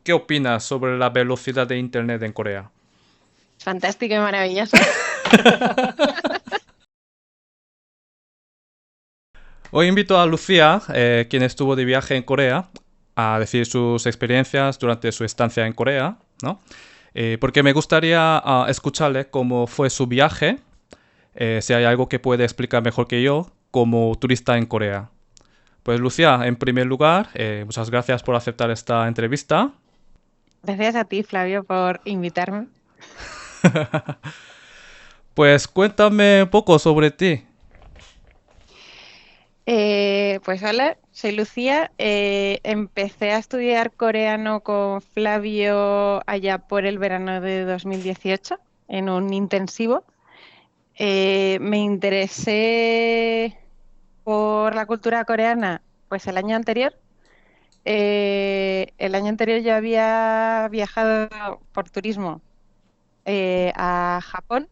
¿qué opinas sobre la velocidad de Internet en Corea? Fantástico y maravilloso. Hoy invito a Lucía, quien estuvo de viaje en Corea, a decir sus experiencias durante su estancia en Corea, ¿no? Porque me gustaría escucharle cómo fue su viaje, si hay algo que puede explicar mejor que yo, como turista en Corea. Pues Lucía, en primer lugar, muchas gracias por aceptar esta entrevista. Gracias a ti, Flavio, por invitarme. Pues cuéntame un poco sobre ti. Pues hola, soy Lucía. Empecé a estudiar coreano con Flavio allá por el verano de 2018 en un intensivo. Me interesé por la cultura coreana pues el año anterior. El año anterior yo había viajado por turismo a Japón.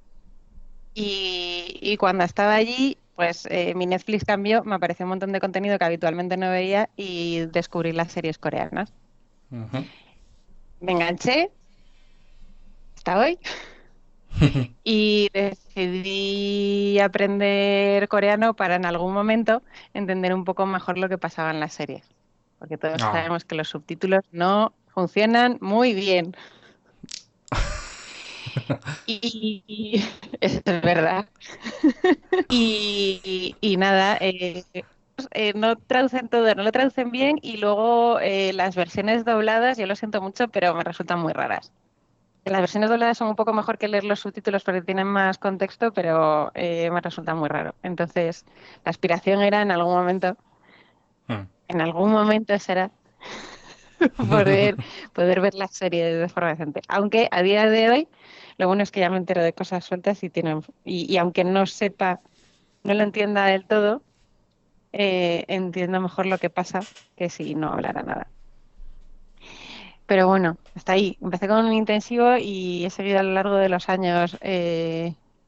Y cuando estaba allí, pues mi Netflix cambió, me apareció un montón de contenido que habitualmente no veía y descubrí las series coreanas. Ujú. Me enganché hasta hoy y decidí aprender coreano para en algún momento entender un poco mejor lo que pasaba en las series, porque todos Ah. sabemos que los subtítulos no funcionan muy bien. Y eso es verdad. Y nada, no traducen todo, no lo traducen bien y luego las versiones dobladas, yo lo siento mucho, pero me resultan muy raras. Las versiones dobladas son un poco mejor que leer los subtítulos porque tienen más contexto, pero me resulta muy raro. Entonces, la aspiración era en algún momento será poder, poder ver la serie de forma decente. Aunque a día de hoy, lo bueno es que ya me entero de cosas sueltas y tienen, y aunque no sepa, no lo entienda del todo, entiendo mejor lo que pasa que si no hablara nada. Pero bueno, hasta ahí. Empecé con un intensivo y he seguido a lo largo de los años,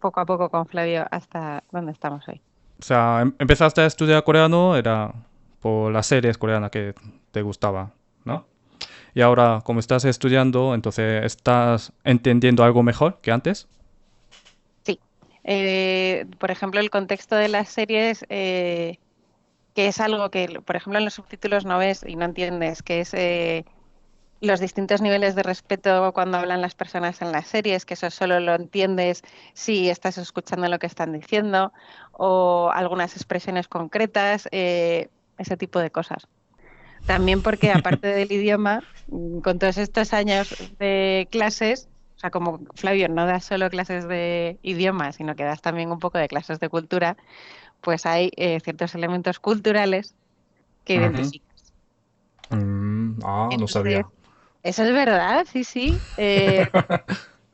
poco a poco con Flavio hasta donde estamos hoy. O sea, empezaste a estudiar coreano, era por las series coreanas que te gustaba, ¿no? Y ahora, como estás estudiando, entonces estás entendiendo algo mejor que antes. Sí. Por ejemplo, el contexto de las series, que es algo que, por ejemplo, en los subtítulos no ves y no entiendes, que es los distintos niveles de respeto cuando hablan las personas en las series, que eso solo lo entiendes si estás escuchando lo que están diciendo, o algunas expresiones concretas, ese tipo de cosas. También porque aparte del idioma, con todos estos años de clases, o sea, como Flavio no das solo clases de idioma, sino que das también un poco de clases de cultura, pues hay ciertos elementos culturales que Ujú. identificas. No Entonces, sabía. eso es verdad, sí, sí.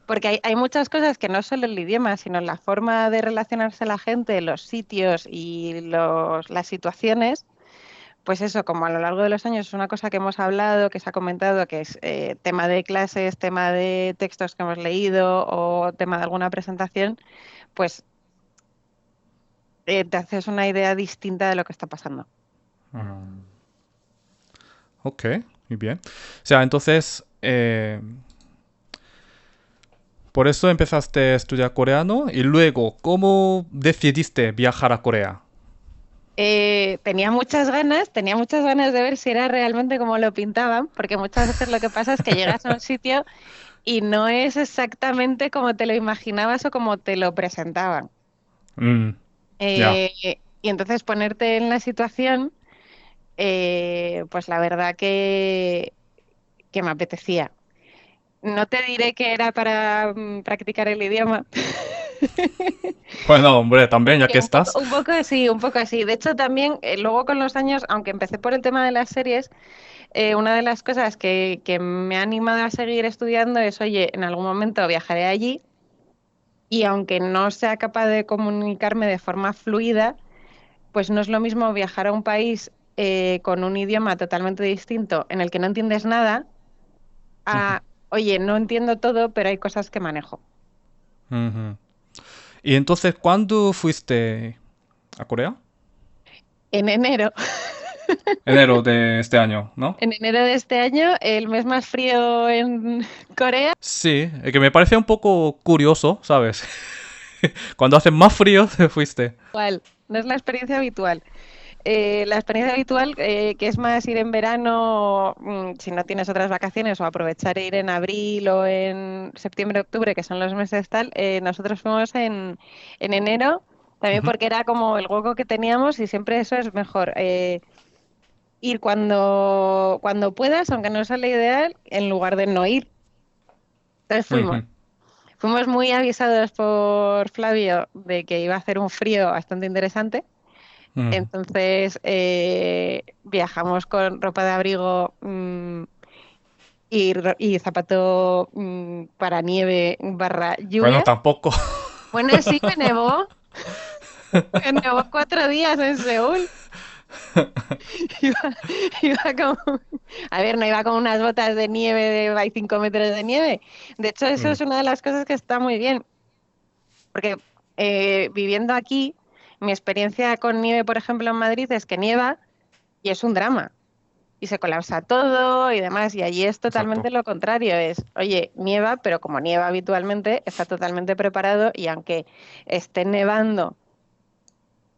Porque hay muchas cosas que no solo el idioma, sino la forma de relacionarse la gente, los sitios y las situaciones, pues eso, como a lo largo de los años es una cosa que hemos hablado, que se ha comentado, que es tema de clases, tema de textos que hemos leído o tema de alguna presentación, pues te haces una idea distinta de lo que está pasando. Ok, muy bien. O sea, entonces, por eso empezaste a estudiar coreano y luego, ¿cómo decidiste viajar a Corea? Tenía muchas ganas de ver si era realmente como lo pintaban, porque muchas veces lo que pasa es que llegas a un sitio y no es exactamente como te lo imaginabas o como te lo presentaban. Mm, ya. Y entonces ponerte en la situación, pues la verdad que me apetecía. No te diré que era para practicar el idioma. Bueno, hombre, también, ya Que que estás. un poco así, un poco así. De hecho, también luego con los años, aunque empecé por el tema de las series, una de las cosas que me ha animado a seguir estudiando es, oye, en algún momento viajaré allí y aunque no sea capaz de comunicarme de forma fluida, pues no es lo mismo viajar a un país con un idioma totalmente distinto en el que no entiendes nada Ujú, a, oye, no entiendo todo, pero hay cosas que manejo. ujú. Y entonces, ¿cuándo fuiste a Corea? En enero, Enero de este año, ¿no? En enero de este año, el mes más frío en Corea. Sí, que me parece un poco curioso, ¿sabes? Cuando hace más frío te fuiste. Igual, no es la experiencia habitual. La experiencia habitual, que es más ir en verano, si no tienes otras vacaciones, o aprovechar e ir en abril o en septiembre, octubre, que son los meses tal, nosotros fuimos en enero, también Ujú. porque era como el hueco que teníamos y siempre eso es mejor. Ir cuando puedas, aunque no sea lo ideal, en lugar de no ir. Entonces fuimos. Ujú. Fuimos muy avisados por Flavio de que iba a hacer un frío bastante interesante. Ujú. Entonces viajamos con ropa de abrigo y zapato para nieve barra Bueno, lluvia. tampoco. Bueno, sí, me nevó 4 días en Seúl. Iba, iba como, a ver, no iba con unas botas de nieve hay 5 metros de nieve. De hecho, eso Mm, es una de las cosas que está muy bien, porque viviendo aquí, mi experiencia con nieve, por ejemplo, en Madrid es que nieva y es un drama. Y se colapsa todo y demás. Y allí es totalmente exacto. lo contrario. Es, oye, nieva, pero como nieva habitualmente, está totalmente preparado y aunque esté nevando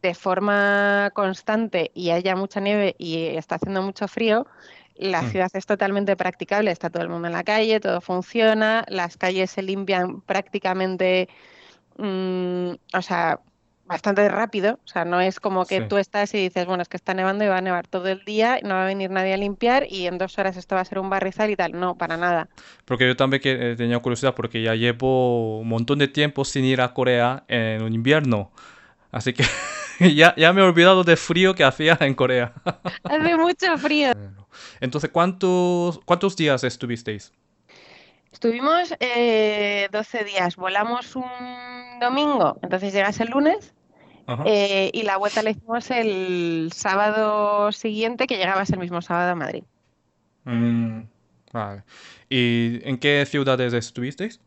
de forma constante y haya mucha nieve y está haciendo mucho frío, la Mm, ciudad es totalmente practicable. Está todo el mundo en la calle, todo funciona, las calles se limpian prácticamente o sea, bastante rápido. O sea, no es como que sí. tú estás y dices, bueno, es que está nevando y va a nevar todo el día, no va a venir nadie a limpiar y en 2 horas esto va a ser un barrizal y tal. No, para nada. Porque yo también tenía curiosidad porque ya llevo un montón de tiempo sin ir a Corea en un invierno. Así que ya me he olvidado del frío que hacía en Corea. Hace mucho frío. Entonces, ¿cuántos días estuvisteis? Estuvimos 12 días, volamos un domingo, entonces llegas el lunes Ajá. y la vuelta la hicimos el sábado siguiente, que llegabas el mismo sábado a Madrid. Mm, vale. ¿Y en qué ciudades estuvisteis?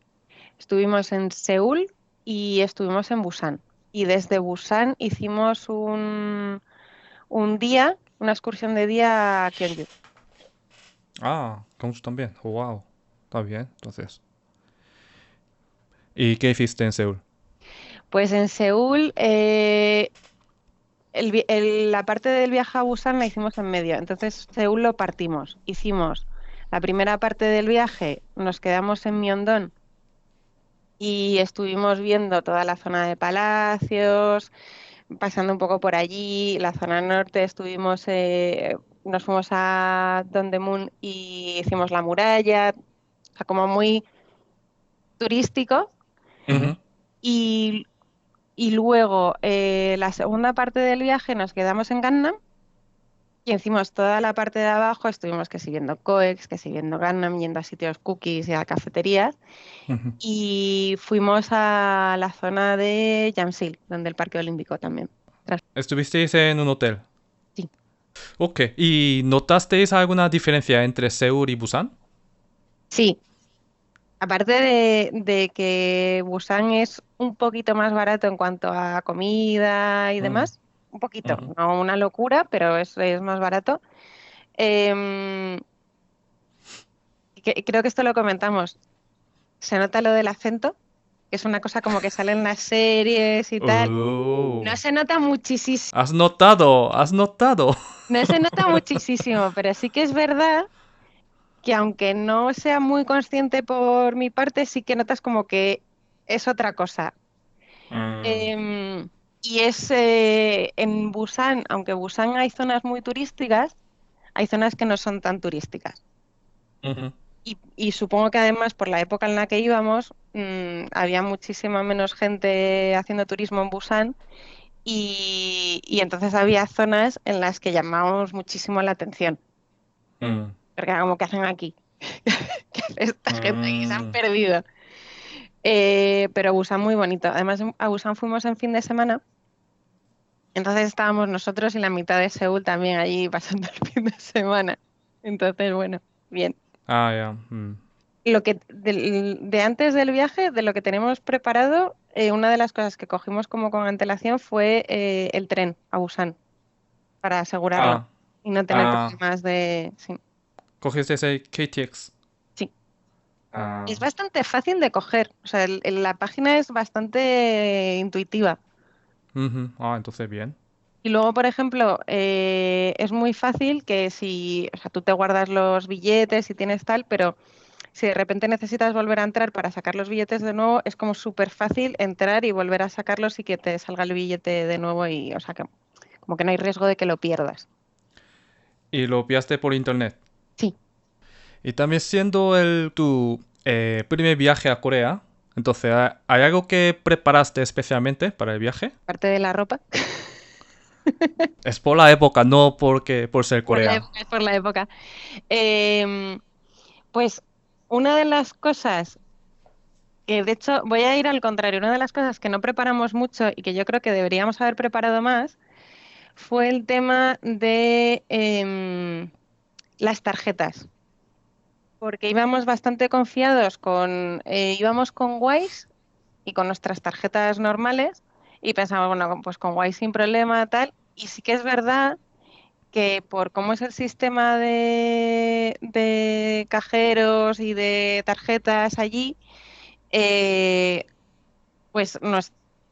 Estuvimos en Seúl y estuvimos en Busan. Y desde Busan hicimos un día, una excursión de día a Gyeongju. Ah, Gansu también. Oh, wow. Está bien, entonces. ¿Y qué hiciste en Seúl? Pues en Seúl, la parte del viaje a Busan la hicimos en medio. Entonces Seúl lo partimos. Hicimos la primera parte del viaje, nos quedamos en Myeongdong y estuvimos viendo toda la zona de palacios, pasando un poco por allí. La zona norte estuvimos, nos fuimos a Dondaemun y hicimos la muralla, o sea, como muy turístico. Ujú. Y, y luego la segunda parte del viaje nos quedamos en Gangnam y hicimos toda la parte de abajo, estuvimos que siguiendo COEX, que siguiendo Gangnam, yendo a sitios cookies y a cafeterías. Ujú. Y fuimos a la zona de Jamsil, donde el Parque Olímpico también. ¿Estuvisteis en un hotel? Sí. Ok. ¿Y notasteis alguna diferencia entre Seúl y Busan? Sí, aparte de que Busan es un poquito más barato en cuanto a comida y Mm, demás, un poquito, ujú. no una locura, pero es más barato. Em, creo que esto lo comentamos. Se nota lo del acento, que es una cosa como que sale en las series y tal. No Oh. se nota muchísimo, Has notado, has notado. no se nota muchísimo, pero sí que es verdad que aunque no sea muy consciente por mi parte, sí que notas como que es otra cosa. Mm, Y es en Busan, aunque Busan hay zonas muy turísticas, hay zonas que no son tan turísticas. ujú. Y supongo que además por la época en la que íbamos, había muchísima menos gente haciendo turismo en Busan y entonces había zonas en las que llamábamos muchísimo la atención, Mm, porque era como que hacen aquí, que hace esta gente aquí, se han mm. perdido. Pero Busan muy bonito. Además, a Busan fuimos en fin de semana. Entonces estábamos nosotros y la mitad de Seúl también allí pasando el fin de semana. Entonces, bueno, bien. Ah, ya. Mm. Lo que de antes del viaje, de lo que tenemos preparado, una de las cosas que cogimos como con antelación fue el tren a Busan para asegurarlo. Ah, y no tener Ah, problemas de... Sí, cogiste ese KTX. sí. Ah, Es bastante fácil de coger. O sea, la página es bastante intuitiva. ujú. Ah, entonces bien. Y luego, por ejemplo, es muy fácil que si, o sea, tú te guardas los billetes y tienes tal, pero si de repente necesitas volver a entrar para sacar los billetes de nuevo, es como súper fácil entrar y volver a sacarlos y que te salga el billete de nuevo y, o sea, que como que no hay riesgo de que lo pierdas. Y lo pillaste por internet. Sí, Y también siendo tu primer viaje a Corea, entonces, ¿hay algo que preparaste especialmente para el viaje? parte de la ropa. Es por la época, no porque por ser Por la Corea. época, es por la época. Em, pues una de las cosas que, de hecho, voy a ir al contrario, una de las cosas que no preparamos mucho y que yo creo que deberíamos haber preparado más fue el tema de las tarjetas, porque íbamos bastante confiados íbamos con Wise y con nuestras tarjetas normales y pensamos, bueno, pues con Wise sin problema, tal, y sí que es verdad que por cómo es el sistema de cajeros y de tarjetas allí, eh, pues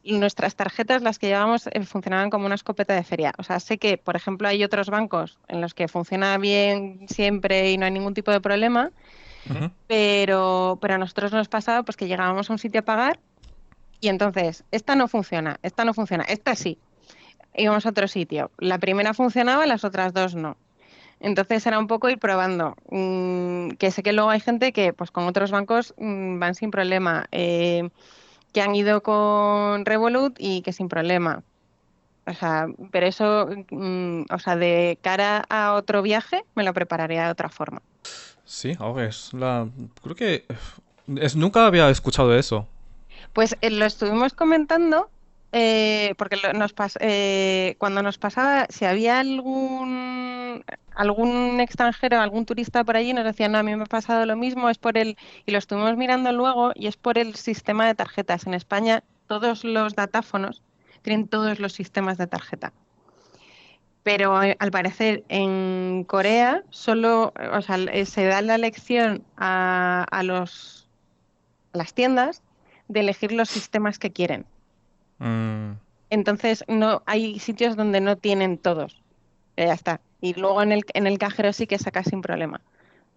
nuestras tarjetas, las que llevábamos, funcionaban como una escopeta de feria. O sea, sé que, por ejemplo, hay otros bancos en los que funciona bien siempre y no hay ningún tipo de problema, Ujú. pero a nosotros nos pasaba pues que llegábamos a un sitio a pagar y entonces, esta no funciona, esta sí. Íbamos a otro sitio. La primera funcionaba, las otras dos no. Entonces era un poco ir probando. Que sé que luego hay gente que pues con otros bancos van sin problema. Que han ido con Revolut y que sin problema. O sea, pero eso, o sea, de cara a otro viaje, me lo prepararía de otra forma. Sí, ahora es la... Creo que... nunca había escuchado eso. Pues lo estuvimos comentando porque cuando nos pasaba, si había algún extranjero, algún turista por allí, nos decían, no, a mí me ha pasado lo mismo, y lo estuvimos mirando luego, y es por el sistema de tarjetas. En España, todos los datáfonos tienen todos los sistemas de tarjeta. Pero al parecer en Corea solo, o sea, se da la elección a las tiendas de elegir los sistemas que quieren. Mm, Entonces no hay sitios donde no tienen todos. Ya está. Y luego en el cajero sí que sacas sin problema.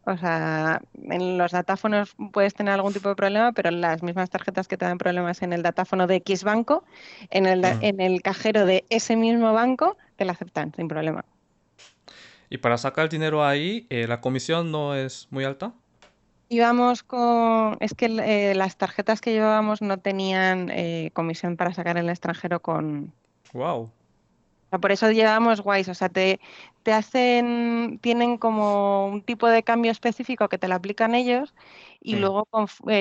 O sea, en los datáfonos puedes tener algún tipo de problema, pero las mismas tarjetas que te dan problemas en el datáfono de X banco, mm. en el cajero de ese mismo banco, te la aceptan sin problema. Y para sacar dinero ahí, la comisión no es muy alta. Es que las tarjetas que llevábamos no tenían comisión para sacar en el extranjero Wow. o sea, por eso llevábamos Wise, o sea, tienen como un tipo de cambio específico que te lo aplican ellos y Mm, luego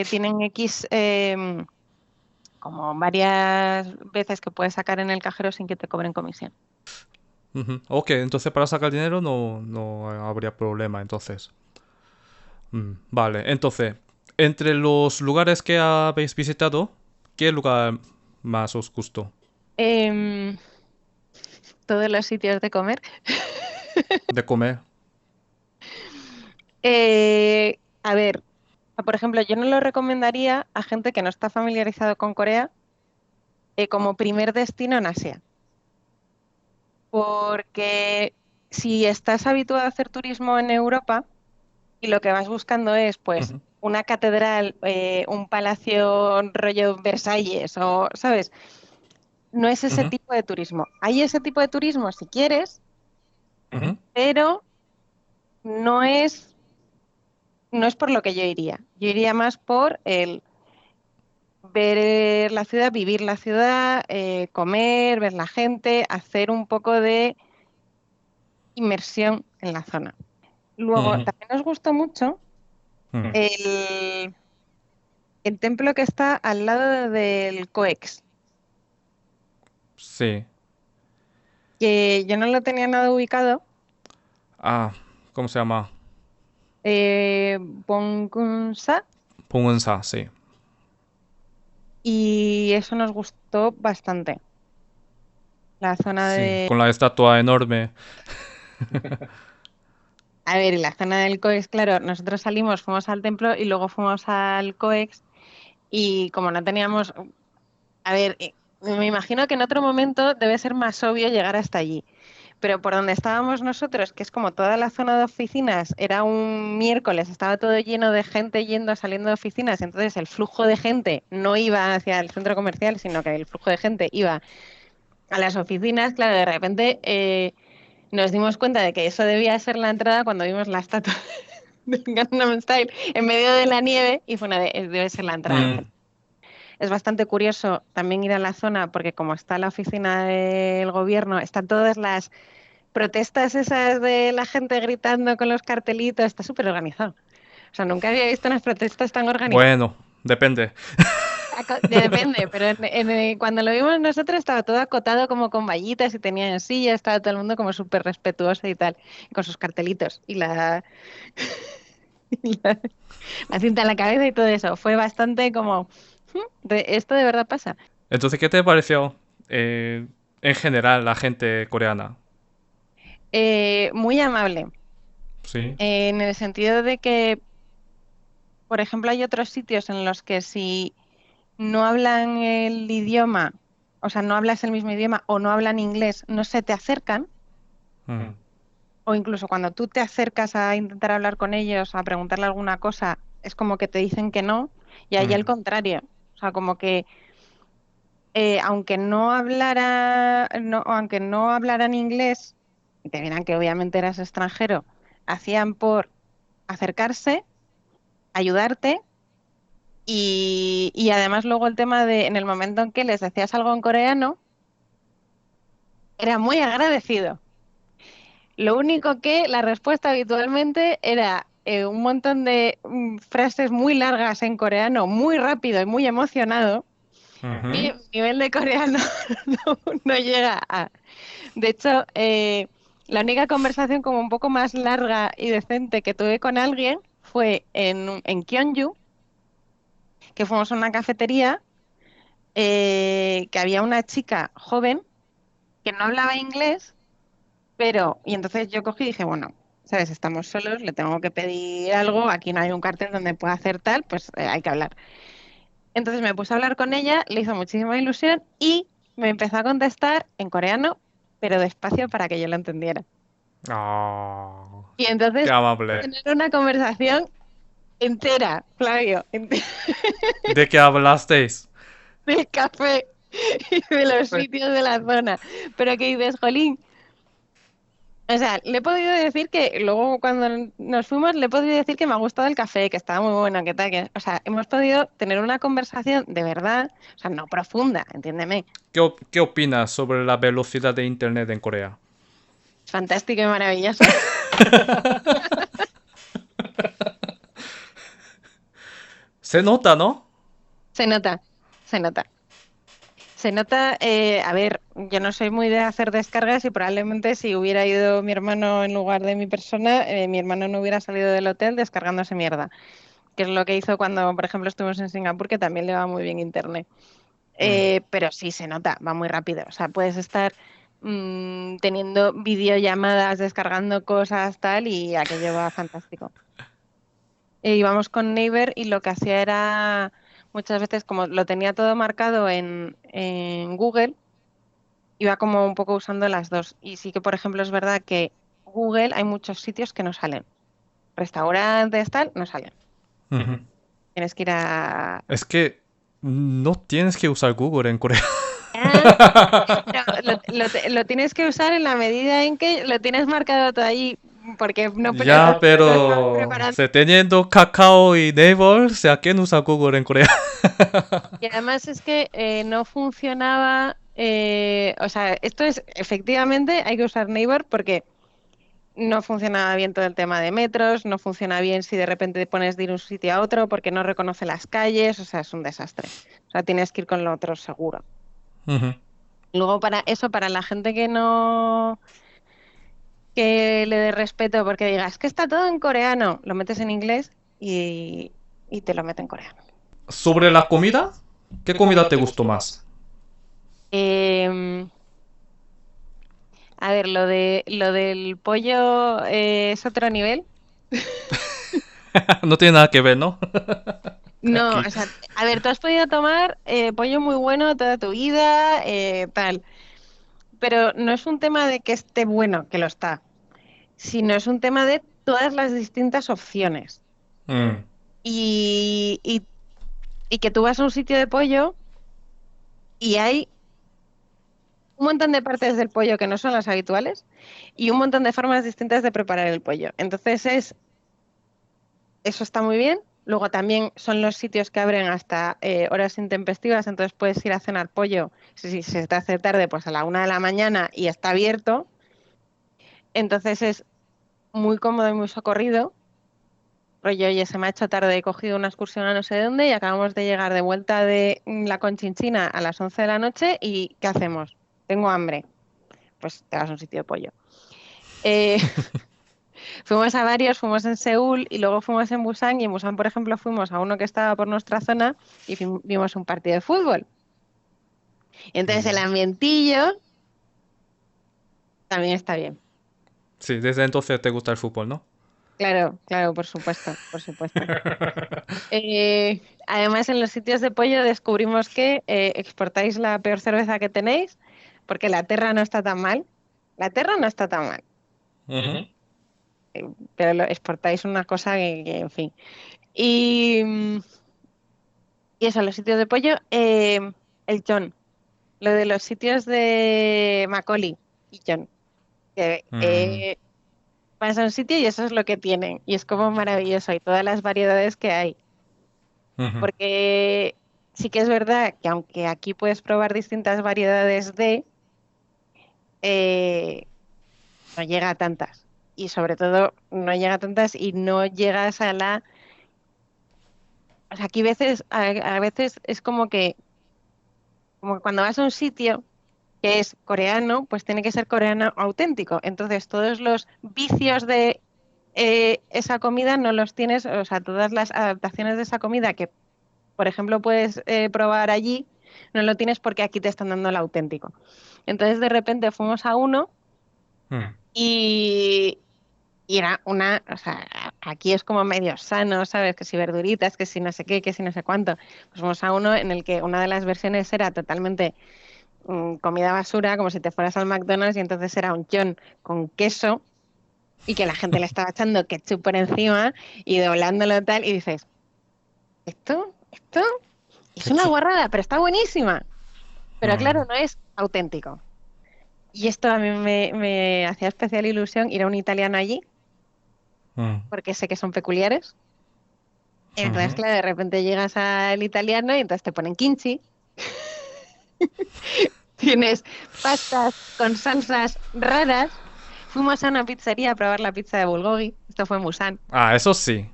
tienen X como varias veces que puedes sacar en el cajero sin que te cobren comisión. ujú. Ok, entonces para sacar dinero no habría problema, entonces. Vale, entonces, entre los lugares que habéis visitado, ¿qué lugar más os gustó? Em, Todos los sitios de comer. De comer. A ver, por ejemplo, yo no lo recomendaría a gente que no está familiarizado con Corea como primer destino en Asia. Porque si estás habituado a hacer turismo en Europa y lo que vas buscando es pues Ujú, una catedral, un palacio rollo Versalles o, ¿sabes? No es ese ujú, tipo de turismo. Hay ese tipo de turismo si quieres, ujú, pero no es, no es por lo que yo iría. Yo iría más por el ver la ciudad, vivir la ciudad, comer, ver la gente, hacer un poco de inmersión en la zona. Luego, ujú, también nos gustó mucho ujú. el, el templo que está al lado del COEX, Sí. que yo no lo tenía nada ubicado, Ah, ¿cómo se llama? Bongkunsa, Pungunsa, sí. y eso nos gustó bastante. La zona Sí, de... con la estatua enorme. A ver, y la zona del COEX, claro, nosotros salimos, fuimos al templo y luego fuimos al COEX y como no teníamos, a ver, me imagino que en otro momento debe ser más obvio llegar hasta allí. Pero por donde estábamos nosotros, que es como toda la zona de oficinas, era un miércoles, estaba todo lleno de gente yendo, saliendo de oficinas, entonces el flujo de gente no iba hacia el centro comercial, sino que el flujo de gente iba a las oficinas. Claro, de repente nos dimos cuenta de que eso debía ser la entrada cuando vimos la estatua de Gangnam Style en medio de la nieve y fue una de, debe ser la entrada. Mm, Es bastante curioso también ir a la zona porque como está la oficina del gobierno, están todas las protestas esas de la gente gritando con los cartelitos, está súper organizado. O sea, nunca había visto unas protestas tan organizadas. bueno, depende. Depende, pero cuando lo vimos nosotros estaba todo acotado como con vallitas y tenían sillas, estaba todo el mundo como súper respetuoso y tal, con sus cartelitos y y la cinta en la cabeza y todo eso. Fue bastante como, esto de verdad pasa. Entonces, ¿qué te pareció en general la gente coreana? Muy amable, Sí. en el sentido de que, por ejemplo, hay otros sitios en los que si no hablan el idioma, o sea, no hablas el mismo idioma o no hablan inglés, no se te acercan, Mm, o incluso cuando tú te acercas a intentar hablar con ellos, a preguntarle alguna cosa, es como que te dicen que no, y ahí al mm, contrario, o sea, como que aunque no hablara, no, aunque no hablaran inglés, y te vieran que obviamente eras extranjero, hacían por acercarse, ayudarte. Y además luego el tema de en el momento en que les decías algo en coreano, era muy agradecido. Lo único que la respuesta habitualmente era un montón de frases muy largas en coreano, muy rápido y muy emocionado. Mi ujú. nivel de coreano no llega a... De hecho, la única conversación como un poco más larga y decente que tuve con alguien fue en Gyeongju, que fuimos a una cafetería, que había una chica joven que no hablaba inglés. Pero, y entonces yo cogí y dije, bueno, sabes, estamos solos, le tengo que pedir algo, aquí no hay un cartel donde pueda hacer tal, pues hay que hablar. Entonces me puse a hablar con ella, le hizo muchísima ilusión y me empezó a contestar en coreano, pero despacio para que yo lo entendiera. Ah, Y qué entonces amable. tener una conversación entera, Flavio, ¿De qué hablasteis? del café y de los sitios de la zona. Pero que dices, Jolín, o sea, le he podido decir que luego cuando nos fuimos, le he podido decir que me ha gustado el café, que estaba muy bueno, que tal, que, o sea, hemos podido tener una conversación de verdad, o sea, no profunda, entiéndeme, ¿Qué opinas sobre la velocidad de internet en Corea? fantástico y maravilloso. Se nota, ¿no? Se nota, se nota. Se nota, a ver, yo no soy muy de hacer descargas y probablemente si hubiera ido mi hermano en lugar de mi persona, mi hermano no hubiera salido del hotel descargándose mierda, que es lo que hizo cuando, por ejemplo, estuvimos en Singapur, que también le va muy bien internet. Mm. Pero sí se nota, va muy rápido. O sea, puedes estar teniendo videollamadas, descargando cosas, tal, y aquello va fantástico. Íbamos con Neighbor y lo que hacía era muchas veces, como lo tenía todo marcado en Google, iba como un poco usando las dos. Y sí que, por ejemplo, es verdad que Google hay muchos sitios que no salen. Restaurantes, tal, no salen. Ujú. Tienes que ir a... Es que no tienes que usar Google en Corea. Ah, pero lo tienes que usar en la medida en que lo tienes marcado todo ahí, porque no, Ya, no estás pero preparando. se teniendo Kakao y Naver, o sea, ¿quién usa Google en Corea? Y además es que no funcionaba, o sea, esto es, efectivamente, hay que usar Neighbor porque no funcionaba bien todo el tema de metros, no funciona bien si de repente te pones de ir de un sitio a otro porque no reconoce las calles, o sea, es un desastre. O sea, tienes que ir con lo otro seguro. Ujú. Luego, para eso, para la gente que no que le dé respeto porque digas que está todo en coreano, lo metes en inglés y te lo mete en coreano. Sobre la comida, ¿qué comida te gustó más? Em, A ver, lo del pollo es otro nivel. No tiene nada que ver, ¿no? No, Aquí. o sea, a ver, tú has podido tomar pollo muy bueno toda tu vida, tal, pero no es un tema de que esté bueno, que lo está, sino es un tema de todas las distintas opciones. Mm, Y, y, y que tú vas a un sitio de pollo y hay un montón de partes del pollo que no son las habituales y un montón de formas distintas de preparar el pollo. Entonces eso está muy bien. Luego también son los sitios que abren hasta horas intempestivas, entonces puedes ir a cenar pollo, si se te hace tarde, pues a la 1 de la mañana y está abierto. Entonces es muy cómodo y muy socorrido. Rollo, oye, se me ha hecho tarde, he cogido una excursión a no sé dónde y acabamos de llegar de vuelta de la Conchinchina a las 11 de la noche y ¿qué hacemos? Tengo hambre. Pues te vas a un sitio de pollo. Eh, fuimos a varios, fuimos en Seúl y luego fuimos en Busan y en Busan, por ejemplo, fuimos a uno que estaba por nuestra zona y vimos un partido de fútbol. Y entonces el mm. ambientillo también está bien. Sí, desde entonces te gusta el fútbol, ¿no? Claro, claro, por supuesto, por supuesto. Además, en los sitios de pollo descubrimos que exportáis la peor cerveza que tenéis, porque la Terra no está tan mal. La Terra no está tan mal, Ujú. pero exportáis una cosa en fin. Y, y eso, los sitios de pollo, el John, lo de los sitios de Macaulay y John, que Mm, vas a un sitio y eso es lo que tienen, y es como maravilloso, y todas las variedades que hay. ujú. Porque sí que es verdad que aunque aquí puedes probar distintas variedades eh, no llega a tantas. Y sobre todo, no llega a tantas y no llegas a la... O sea, aquí a veces es como que cuando vas a un sitio que es coreano, pues tiene que ser coreano auténtico. Entonces, todos los vicios de esa comida no los tienes, o sea, todas las adaptaciones de esa comida que por ejemplo, puedes probar allí, no lo tienes porque aquí te están dando el auténtico. Entonces, de repente fuimos a uno Mm. y, y era una, o sea, aquí es como medio sano, ¿sabes? Que si verduritas, que si no sé qué, que si no sé cuánto. Pues fuimos a uno en el que una de las versiones era totalmente comida basura, como si te fueras al McDonald's y entonces era un chon con queso y que la gente le estaba echando ketchup por encima y doblándolo tal y dices, ¿esto? Es una Ketchup. guarrada, pero está buenísima. Pero claro, Mm, no es auténtico. Y esto a mí me hacía especial ilusión ir a un italiano allí, mm, porque sé que son peculiares. Entonces, ujú. claro, de repente llegas al italiano y entonces te ponen kimchi, tienes pastas con salsas raras. Fuimos a una pizzería a probar la pizza de bulgogi, esto fue en Busan, Ah, eso sí.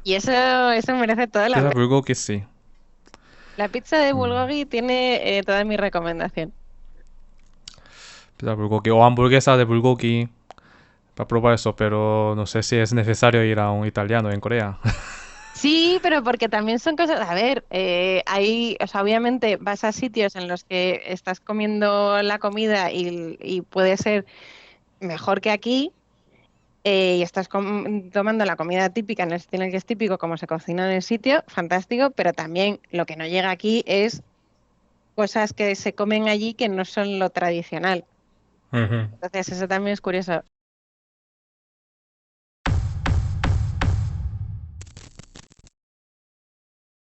y eso merece toda la Pizza pena. bulgogi sí. La pizza de Mm. bulgogi tiene toda mi recomendación. Pizza bulgogi o hamburguesa de bulgogi para probar eso, pero no sé si es necesario ir a un italiano en Corea. Sí, pero porque también son cosas, a ver, hay, o sea, obviamente vas a sitios en los que estás comiendo la comida y puede ser mejor que aquí, y estás tomando la comida típica en el sitio en el que es típico, como se cocina en el sitio, fantástico, pero también lo que no llega aquí es cosas que se comen allí que no son lo tradicional. Ujú. Entonces, eso también es curioso.